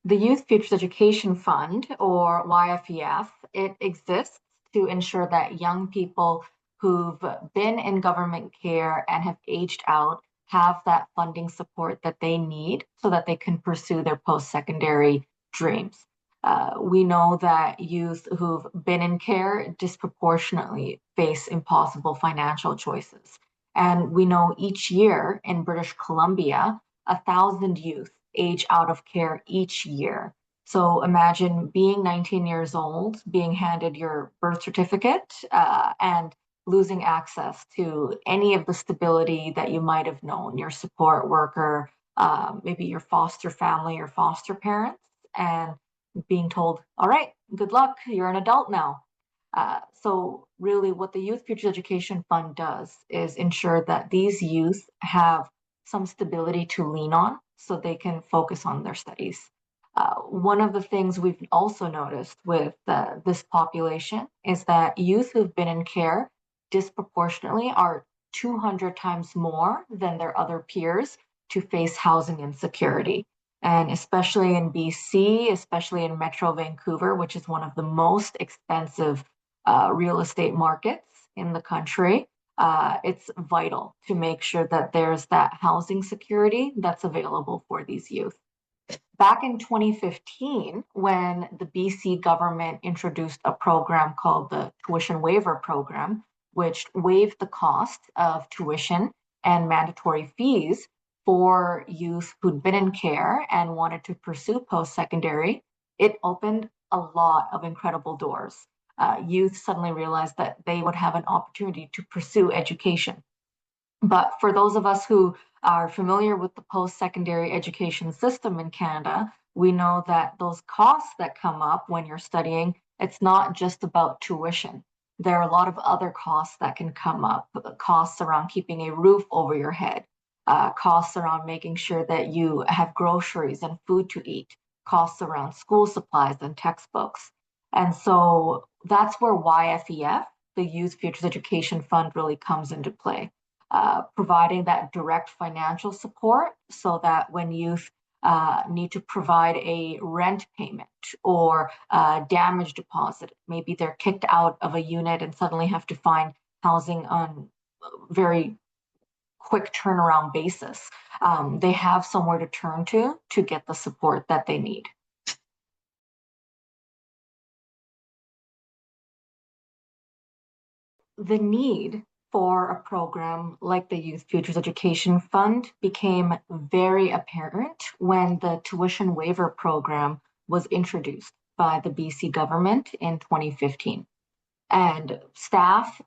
The Youth Futures Education Fund, or YFEF, it exists to ensure that young people who've been in government care and have aged out have that funding support that they need so that they can pursue their post-secondary dreams. We know that youth who've been in care disproportionately face impossible financial choices. And we know each year in British Columbia, 1,000 youth age out of care each year. So imagine being 19 years old, being handed your birth certificate, and losing access to any of the stability that you might have known, your support worker, maybe your foster family or foster parents, and being told, all right, good luck, you're an adult now. So really what the Youth Futures Education Fund does is ensure that these youth have some stability to lean on so they can focus on their studies. One of the things we've also noticed with this population is that youth who've been in care disproportionately are 200 times more than their other peers to face housing insecurity. And especially in BC, especially in Metro Vancouver, which is one of the most expensive real estate markets in the country, it's vital to make sure that there's that housing security that's available for these youth. Back in 2015, when the BC government introduced a program called the Tuition Waiver Program, which waived the cost of tuition and mandatory fees for youth who'd been in care and wanted to pursue post-secondary, it opened a lot of incredible doors. Youth suddenly realized that they would have an opportunity to pursue education. But for those of us who are familiar with the post-secondary education system in Canada, we know that those costs that come up when you're studying, it's not just about tuition. There are a lot of other costs that can come up, costs around keeping a roof over your head, costs around making sure that you have groceries and food to eat, costs around school supplies and textbooks. And so that's where YFEF, the Youth Futures Education Fund, really comes into play. Providing that direct financial support so that when youth need to provide a rent payment or a damage deposit, maybe they're kicked out of a unit and suddenly have to find housing on a very quick turnaround basis, they have somewhere to turn to get the support that they need. The need for a program like the Youth Futures Education Fund became very apparent when the tuition waiver program was introduced by the BC government in 2015. And staff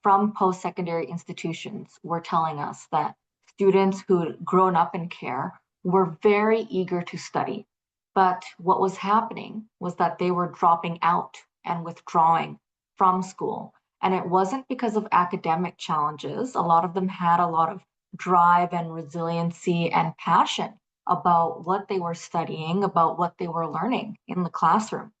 from post-secondary institutions were telling us that students who'd grown up in care were very eager to study. But what was happening was that they were dropping out and withdrawing from school. And it wasn't because of academic challenges. A lot of them had a lot of drive and resiliency and passion about what they were studying, about what they were learning in the classroom.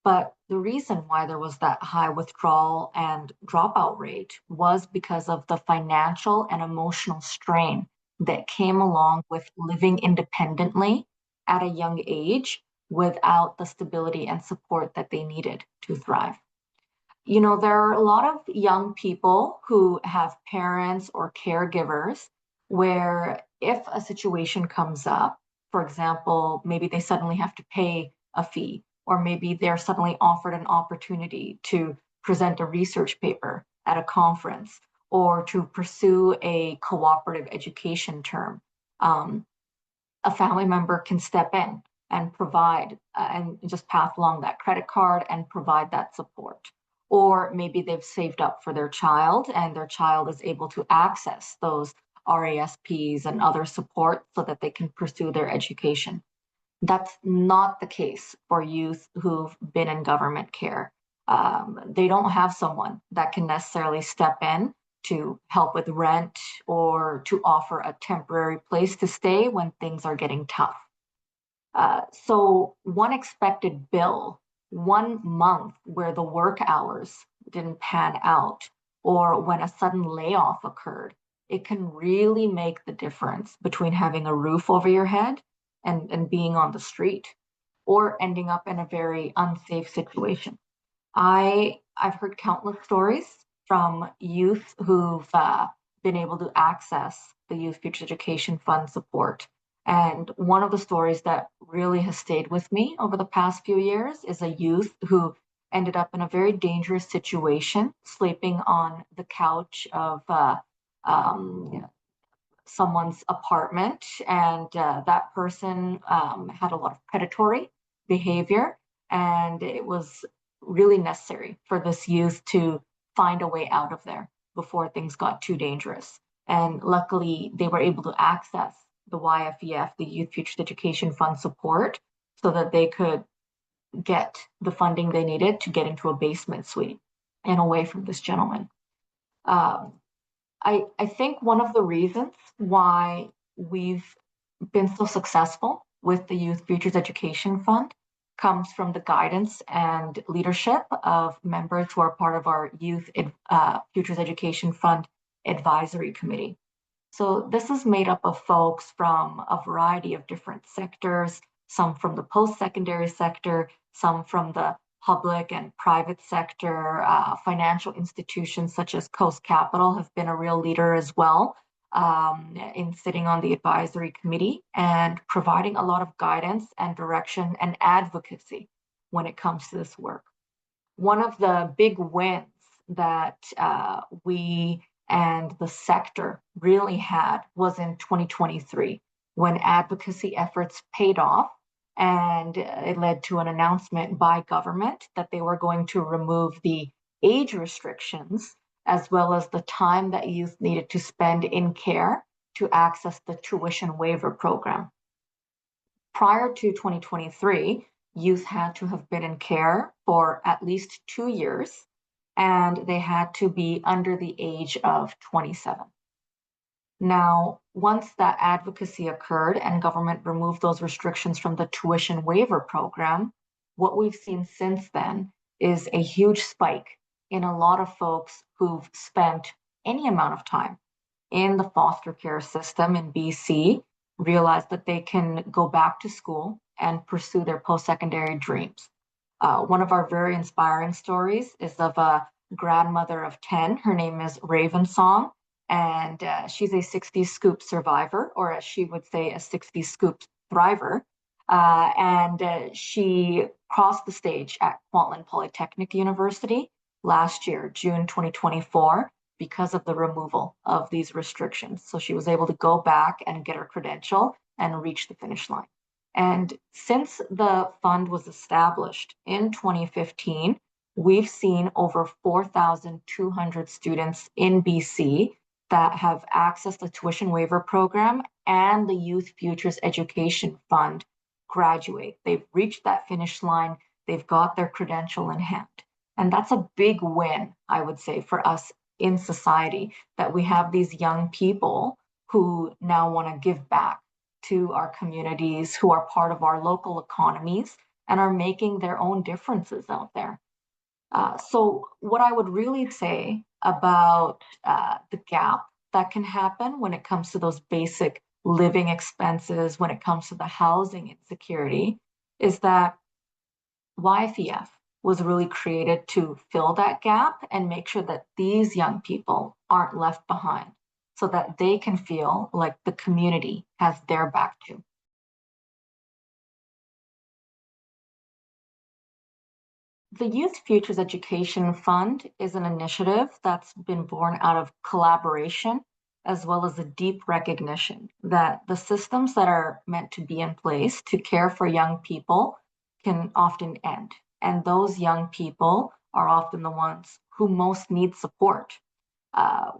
But the reason why there was that high withdrawal and dropout rate was because of the financial and emotional strain that came along with living independently at a young age without the stability and support that they needed to thrive. You know, there are a lot of young people who have parents or caregivers where if a situation comes up, for example, maybe they suddenly have to pay a fee, or maybe they're suddenly offered an opportunity to present a research paper at a conference or to pursue a cooperative education term. A family member can step in and provide and just pass along that credit card and provide that support. Or maybe they've saved up for their child and their child is able to access those RASPs and other support so that they can pursue their education. That's not the case for youth who've been in government care. They don't have someone that can necessarily step in to help with rent or to offer a temporary place to stay when things are getting tough. So one expected bill, 1 month where the work hours didn't pan out, or when a sudden layoff occurred, it can really make the difference between having a roof over your head and being on the street. or ending up in a very unsafe situation. I've heard countless stories from youth who've been able to access the Youth Futures Education Fund support. And one of the stories that really has stayed with me over the past few years is a youth who ended up in a very dangerous situation, sleeping on the couch of someone's apartment, and that person had a lot of predatory behavior, and it was really necessary for this youth to find a way out of there before things got too dangerous. And luckily, they were able to access the YFEF, the Youth Futures Education Fund support, so that they could get the funding they needed to get into a basement suite and away from this gentleman. Um, I think one of the reasons why we've been so successful with the Youth Futures Education Fund comes from the guidance and leadership of members who are part of our Youth Futures Education Fund Advisory Committee. So this is made up of folks from a variety of different sectors, some from the post-secondary sector, some from the public and private sector. Financial institutions such as Coast Capital have been a real leader as well in sitting on the advisory committee and providing a lot of guidance and direction and advocacy when it comes to this work. One of the big wins that we and the sector really had was in 2023 when advocacy efforts paid off, and it led to an announcement by government that they were going to remove the age restrictions as well as the time that youth needed to spend in care to access the tuition waiver program. Prior to 2023, youth had to have been in care for at least 2 years, and they had to be under the age of 27. Now, once that advocacy occurred and government removed those restrictions from the tuition waiver program, what we've seen since then is a huge spike in a lot of folks who've spent any amount of time in the foster care system in BC realize that they can go back to school and pursue their post-secondary dreams. One of our very inspiring stories is of a grandmother of 10. Her name is Raven Song, and she's a 60 scoop survivor, or as she would say, a 60 scoop thriver. And she crossed the stage at Kwantlen Polytechnic University last year, June 2024, because of the removal of these restrictions. So she was able to go back and get her credential and reach the finish line. And since the fund was established in 2015, we've seen over 4,200 students in BC that have accessed the tuition waiver program and the Youth Futures Education Fund graduate. They've reached that finish line, they've got their credential in hand. And that's a big win, I would say, for us in society, that we have these young people who now want to give back to our communities, who are part of our local economies and are making their own differences out there. So what I would really say about the gap that can happen when it comes to those basic living expenses, when it comes to the housing insecurity, is that YFEF was really created to fill that gap and make sure that these young people aren't left behind so that they can feel like the community has their back too. The Youth Futures Education Fund is an initiative that's been born out of collaboration as well as a deep recognition that the systems that are meant to be in place to care for young people can often end. And those young people are often the ones who most need support.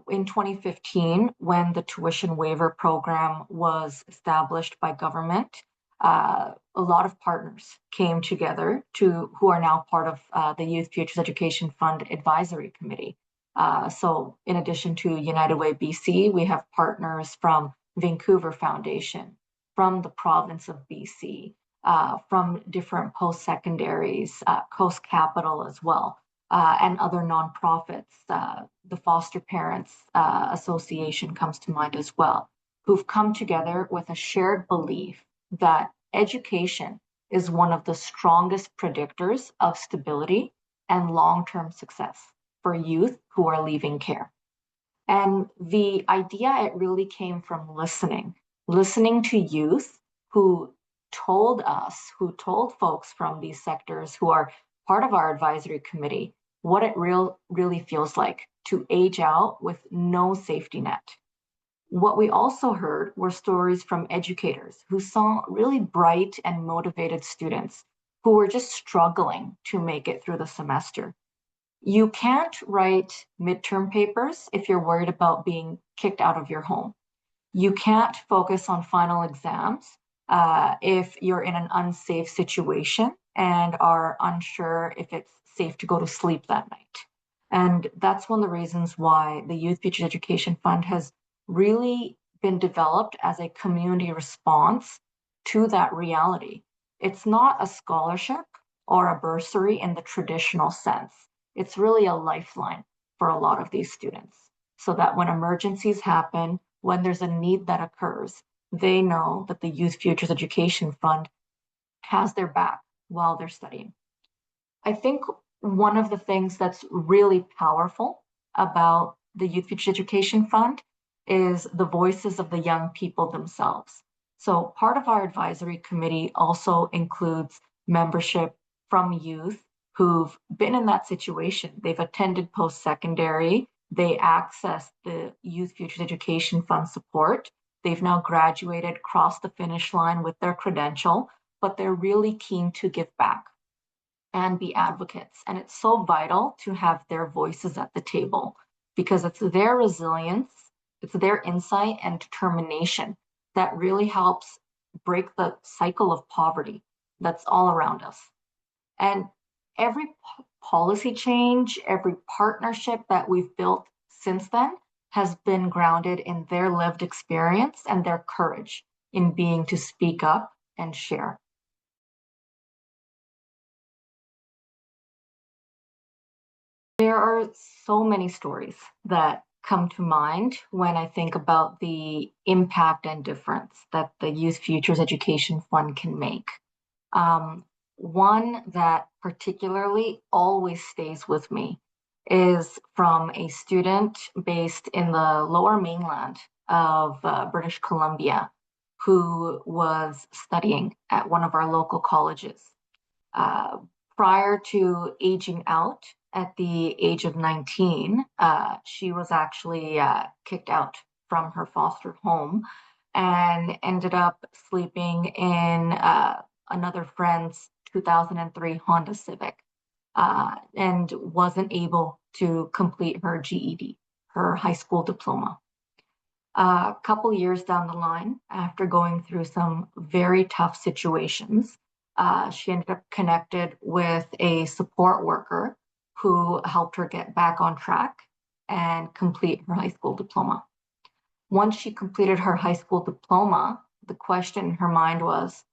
In 2015, when the tuition waiver program was established by government, a lot of partners came together who are now part of the Youth Futures Education Fund Advisory Committee. So in addition to United Way BC, we have partners from Vancouver Foundation, from the province of BC, from different post-secondaries, Coast Capital as well, and other nonprofits. The Foster Parents Association comes to mind as well, who've come together with a shared belief that education is one of the strongest predictors of stability and long-term success for youth who are leaving care. And the idea, it really came from listening to youth who told us, who told folks from these sectors who are part of our advisory committee, what it really feels like to age out with no safety net. What we also heard were stories from educators who saw really bright and motivated students who were just struggling to make it through the semester. You can't write midterm papers if you're worried about being kicked out of your home. You can't focus on final exams if you're in an unsafe situation and are unsure if it's safe to go to sleep that night. And that's one of the reasons why the Youth Futures Education Fund has really been developed as a community response to that reality. It's not a scholarship or a bursary in the traditional sense. It's really a lifeline for a lot of these students, so that when emergencies happen, when there's a need that occurs, they know that the Youth Futures Education Fund has their back while they're studying. I think one of the things that's really powerful about the Youth Futures Education Fund is the voices of the young people themselves. So part of our advisory committee also includes membership from youth who've been in that situation. They've attended post-secondary, they accessed the Youth Futures Education Fund support. They've now graduated, crossed the finish line with their credential, but they're really keen to give back and be advocates. And it's so vital to have their voices at the table because it's their resilience, it's their insight and determination that really helps break the cycle of poverty that's all around us. And every policy change, every partnership that we've built since then has been grounded in their lived experience and their courage in being to speak up and share. There are so many stories that come to mind when I think about the impact and difference that the Youth Futures Education Fund can make. One that particularly always stays with me is from a student based in the lower mainland of British Columbia who was studying at one of our local colleges. Prior to aging out at the age of 19, she was actually kicked out from her foster home and ended up sleeping in another friend's 2003 Honda Civic and wasn't able to complete her GED, her high school diploma. A couple years down the line, after going through some very tough situations, she ended up connected with a support worker who helped her get back on track and complete her high school diploma. Once she completed her high school diploma, the question in her mind was,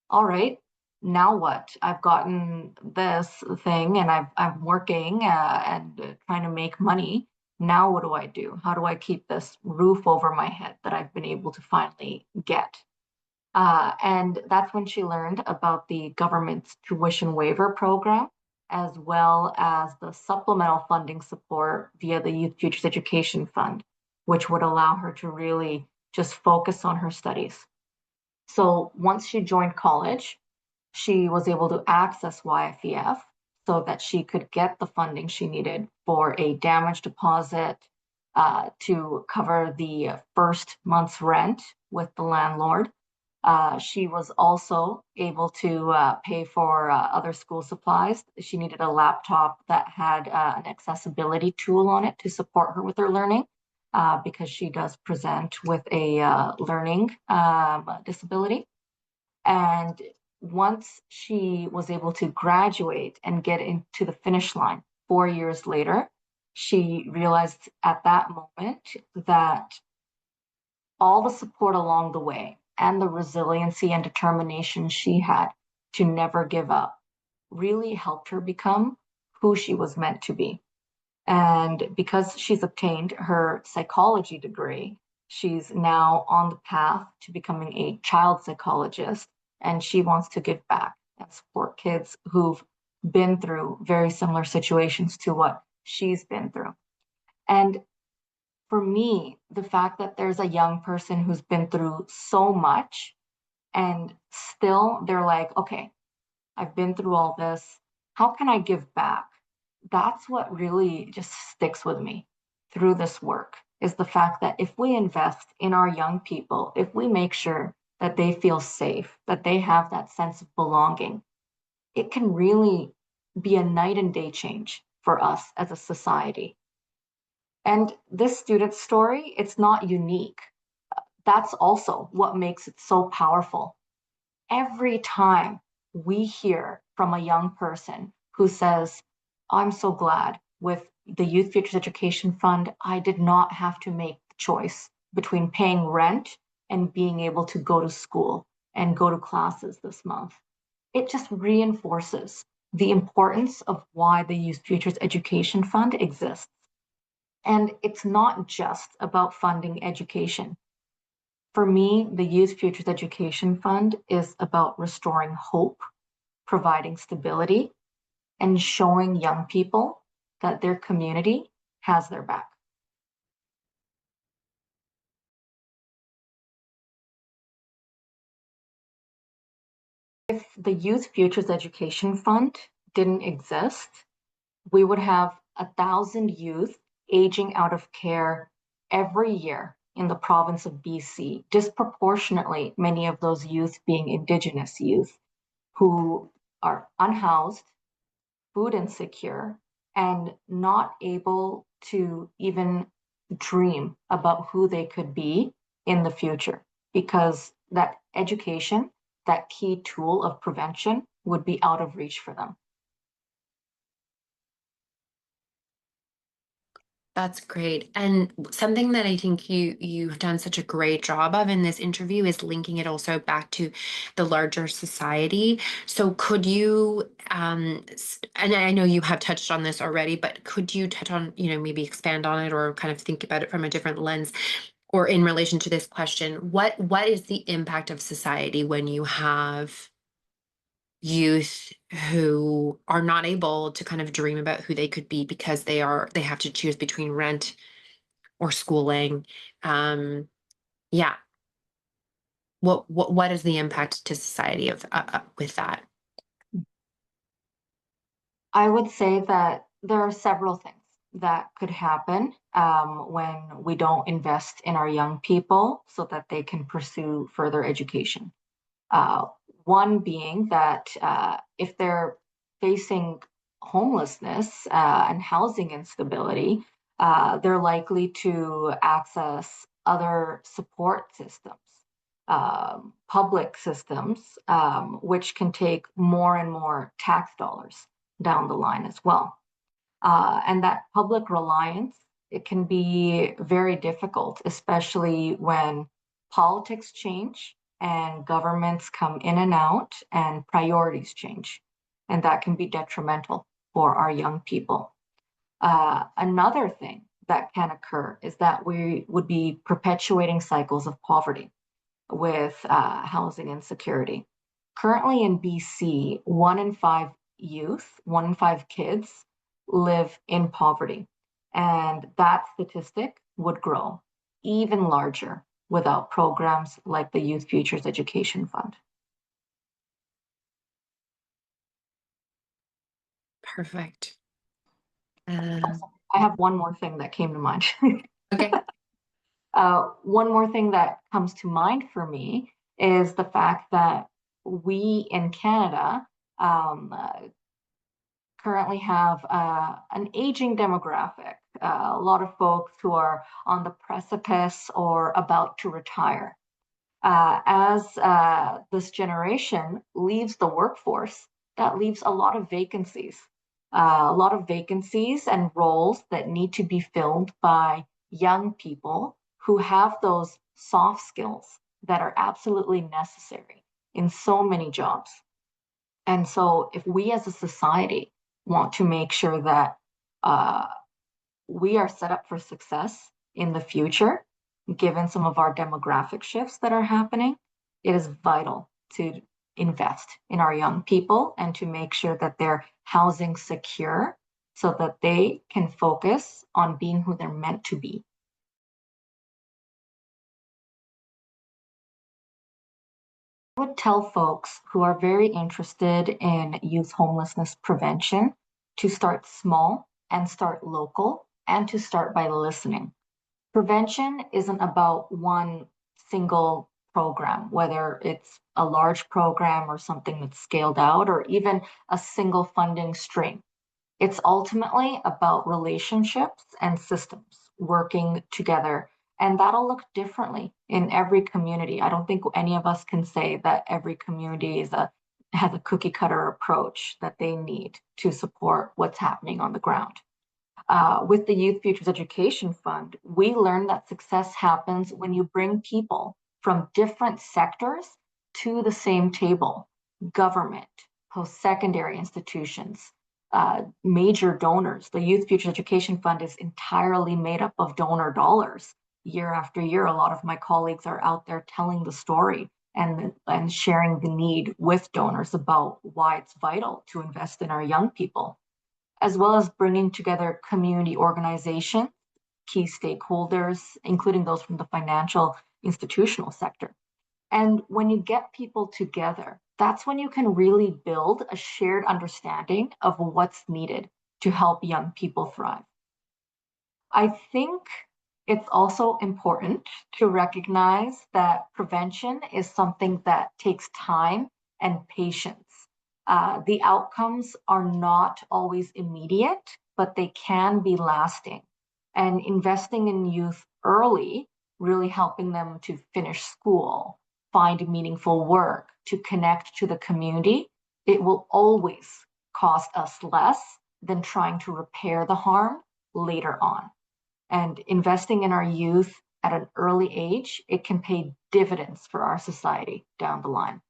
all right, now what? I've gotten this thing and I'm working and trying to make money. Now what do I do? How do I keep this roof over my head that I've been able to finally get? And that's when she learned about the government's tuition waiver program, as well as the supplemental funding support via the Youth Futures Education Fund, which would allow her to really just focus on her studies. So once she joined college, she was able to access YFEF so that she could get the funding she needed for a damage deposit to cover the first month's rent with the landlord. She was also able to pay for other school supplies. She needed a laptop that had an accessibility tool on it to support her with her learning because she does present with a learning disability. And once she was able to graduate and get into the finish line 4 years later, she realized at that moment that all the support along the way and the resiliency and determination she had to never give up really helped her become who she was meant to be. And because she's obtained her psychology degree, she's now on the path to becoming a child psychologist, and she wants to give back and support kids who've been through very similar situations to what she's been through. And for me, the fact that there's a young person who's been through so much and still they're like, okay, I've been through all this. How can I give back? That's what really just sticks with me through this work is the fact that if we invest in our young people, if we make sure that they feel safe, that they have that sense of belonging, it can really be a night and day change for us as a society. And this student story, it's not unique. That's also what makes it so powerful. Every time we hear from a young person who says, I'm so glad with the Youth Futures Education Fund, I did not have to make the choice between paying rent and being able to go to school and go to classes this month. It just reinforces the importance of why the Youth Futures Education Fund exists. And it's not just about funding education. For me, the Youth Futures Education Fund is about restoring hope, providing stability, and showing young people that their community has their back. If the Youth Futures Education Fund didn't exist, we would have 1,000 youth aging out of care every year in the province of BC, disproportionately many of those youth being Indigenous youth who are unhoused, food insecure, and not able to even dream about who they could be in the future because that education, that key tool of prevention, would be out of reach for them. That's great. And something that I think you've done such a great job of in this interview is linking it also back to the larger society. So could you and I know you have touched on this already, but could you touch on, maybe expand on it or kind of think about it from a different lens or in relation to this question, what is the impact of society when you have youth who are not able to kind of dream about who they could be because they have to choose between rent or schooling. Yeah. What is the impact to society of with that? I would say that there are several things that could happen when we don't invest in our young people so that they can pursue further education. Uh, One being that if they're facing homelessness and housing instability, they're likely to access other support systems, public systems, which can take more and more tax dollars down the line as well. And that public reliance, it can be very difficult, especially when politics change and governments come in and out and priorities change. And that can be detrimental for our young people. Another thing that can occur is that we would be perpetuating cycles of poverty with housing insecurity. Currently in BC, 1 in 5 youth, 1 in 5 kids live in poverty. And that statistic would grow even larger without programs like the Youth Futures Education Fund. Perfect. I have one more thing that came to mind. Okay. One more thing that comes to mind for me is the fact that we in Canada currently have an aging demographic, a lot of folks who are on the precipice or about to retire. As this generation leaves the workforce, that leaves a lot of vacancies and roles that need to be filled by young people who have those soft skills that are absolutely necessary in so many jobs. And so, if we as a society want to make sure that uh, we are set up for success in the future, given some of our demographic shifts that are happening, it is vital to invest in our young people and to make sure that they're housing secure so that they can focus on being who they're meant to be. I would tell folks who are very interested in youth homelessness prevention to start small and start local and to start by listening. Prevention isn't about one single program, whether it's a large program or something that's scaled out or even a single funding stream. It's ultimately about relationships and systems working together. And that'll look differently in every community. I don't think any of us can say that every community has a cookie cutter approach that they need to support what's happening on the ground. With the Youth Futures Education Fund, we learned that success happens when you bring people from different sectors to the same table: government, post-secondary institutions, major donors. The Youth Futures Education Fund is entirely made up of donor dollars. Year after year, a lot of my colleagues are out there telling the story and sharing the need with donors about why it's vital to invest in our young people, as well as bringing together community organizations, key stakeholders, including those from the financial institutional sector. And when you get people together, that's when you can really build a shared understanding of what's needed to help young people thrive. I think it's also important to recognize that prevention is something that takes time and patience. The outcomes are not always immediate, but they can be lasting. And investing in youth early, really helping them to finish school, find meaningful work, to connect to the community, it will always cost us less than trying to repair the harm later on. And investing in our youth at an early age, it can pay dividends for our society down the line.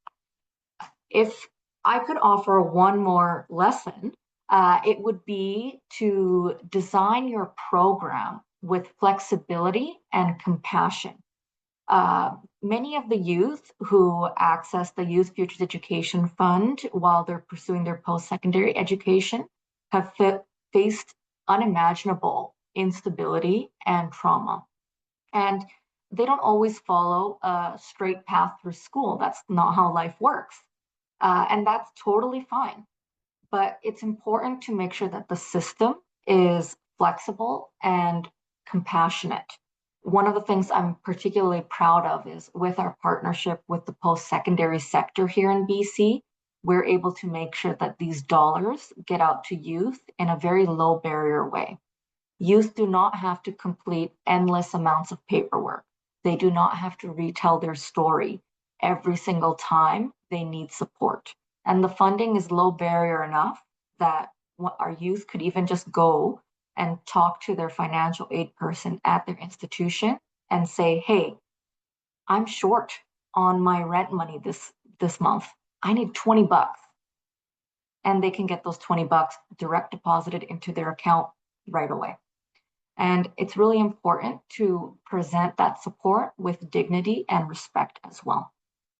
If I could offer one more lesson, it would be to design your program with flexibility and compassion. Many of the youth who access the Youth Futures Education Fund while they're pursuing their post-secondary education have faced unimaginable instability and trauma. And they don't always follow a straight path through school. That's not how life works. And that's totally fine. But it's important to make sure that the system is flexible and compassionate. One of the things I'm particularly proud of is with our partnership with the post-secondary sector here in BC, we're able to make sure that these dollars get out to youth in a very low barrier way. Youth do not have to complete endless amounts of paperwork. They do not have to retell their story every single time they need support. And the funding is low barrier enough that our youth could even just go and talk to their financial aid person at their institution and say, hey, I'm short on my rent money this month. I need 20 bucks. And they can get those 20 bucks direct deposited into their account right away. And it's really important to present that support with dignity and respect as well.